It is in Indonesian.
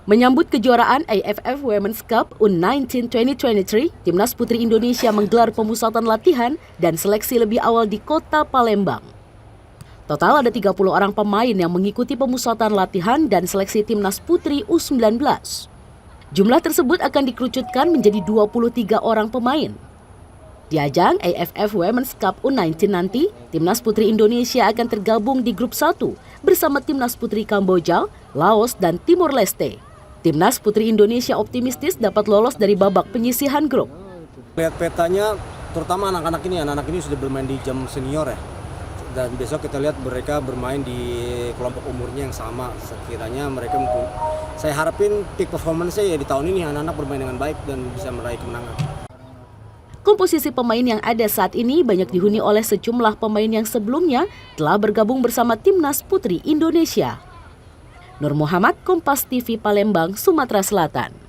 Menyambut kejuaraan AFF Women's Cup U19 2023, Timnas Putri Indonesia menggelar pemusatan latihan dan seleksi lebih awal di kota Palembang. Total ada 30 orang pemain yang mengikuti pemusatan latihan dan seleksi Timnas Putri U19. Jumlah tersebut akan dikerucutkan menjadi 23 orang pemain. Di ajang AFF Women's Cup U19 nanti, Timnas Putri Indonesia akan tergabung di grup 1 bersama Timnas Putri Kamboja, Laos, dan Timor Leste. Timnas Putri Indonesia optimistis dapat lolos dari babak penyisihan grup. Lihat petanya, terutama anak-anak ini sudah bermain di jam senior ya. Dan besok kita lihat mereka bermain di kelompok umurnya yang sama. Sekiranya mereka saya harapin peak performance-nya ya di tahun ini anak-anak bermain dengan baik dan bisa meraih kemenangan. Komposisi pemain yang ada saat ini banyak dihuni oleh sejumlah pemain yang sebelumnya telah bergabung bersama Timnas Putri Indonesia. Nur Muhammad, Kompas TV, Palembang, Sumatera Selatan.